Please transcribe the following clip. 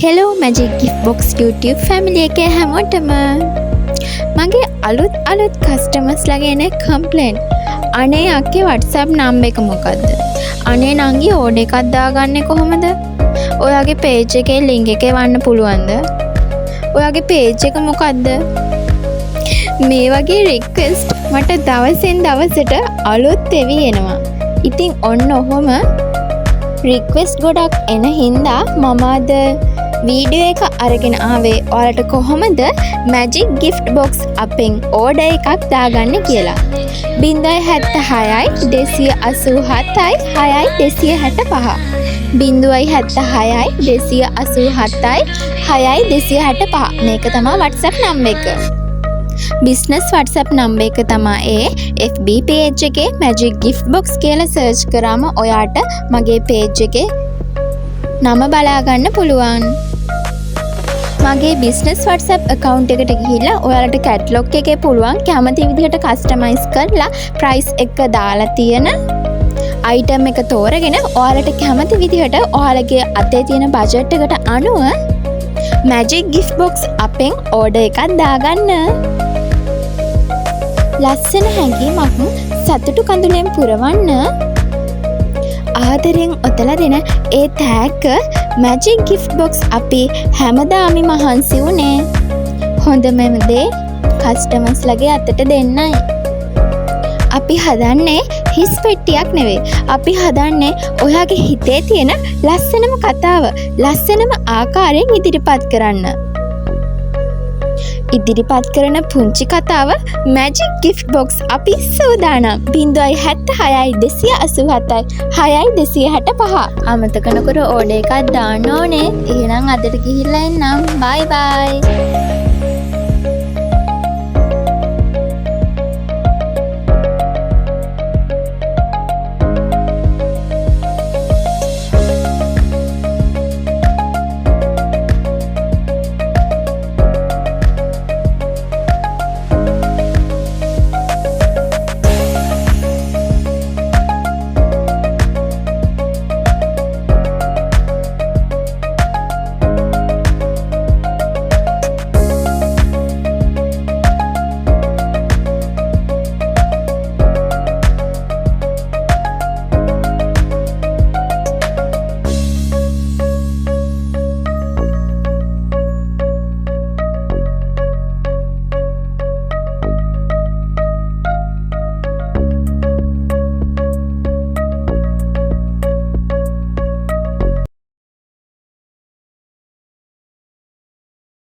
Hello magic gift box YouTube family එකේ හැමෝටම මගේ අලුත් කස්ටමර්ස් ලගේ එන කම්ප්ලේන්ට් අනේ අක්කේ WhatsApp නම්බර් එක මොකද්ද අනේ නංගි ඕඩර් එකක් දාගන්නේ කොහොමද ඔයාගේ page එකේ link එක එවන්න පුළුවන්ද ඔයාගේ page එක මොකද්ද මේ වගේ request මට දවසෙන් දවසට අලුත් එවි එනවා ඉතින් ඔන්න ඔහොම රික්වෙස්ට් ගොඩක් එන හින්දා මම අද වීඩියෝ එක අරගෙන ආවේ ඔයාලට කොහොමද මැජික් ගිෆ්ට් බොක්ස් අපෙන් ඕඩර් එකක් දාගන්න කියලා 076යි 287යි 6යි 265 076යි 287යි 6යි 265 මේක තමයි WhatsApp නම්බර් එක බිස්නස් WhatsApp නම්බර් එක තමයි FB page එකේ මැජික් ගිෆ්ට් බොක්ස් කියලා සර්ච් කරාම ඔයාට මගේ page එකේ නම බලා ගන්න පුළුවන්. මගේ බිස්නස් WhatsApp account එකට ගිහිල්ලා ඔයාලට කැටලොග් එකේ පුළුවන් කැමති විදිහට කස්ටමයිස් කරලා price එක දාලා තියෙන item එක තෝරගෙන ඔයාලට කැමති විදිහට ඔයාලගේ අතේ තියෙන බජට් එකට අනුව මැජික් ගිෆ්ට් බොක්ස් අපෙන් ඕඩර් එකක් දාගන්න. ලස්සන හැඟීමක් සතුටු කඳුලෙන් පුරවන්න ආදරෙන් ඔතලා දෙන ඒ තෑග්ග මැජික් ගිෆ්ට් බොක්ස් අපි හැමදාම මහන්සි වුණේ හොඳම දේ කස්ටමර්ස් ලගේ අතට දෙන්නයි. අපි හදන්නේ හිස් පෙට්ටියක් නෙවෙයි. අපි හදන්නේ ඔයාගේ හිතේ තියෙන ලස්සනම කතාව ලස්සනම ආකාරයෙන් ඉදිරිපත් කරන්න. ඉදිරිපත් කරන පුංචි කතාව මැජික් ගිෆ්ට් බොක්ස් අපි සූදානම් 076යි 287යි 6යි 265 අමතක නොකර ඕඩර් එකක් දාන්න ඕනේ. එහෙනම් අදට ගිහිල්ලා එන්නම්. බයි බයි.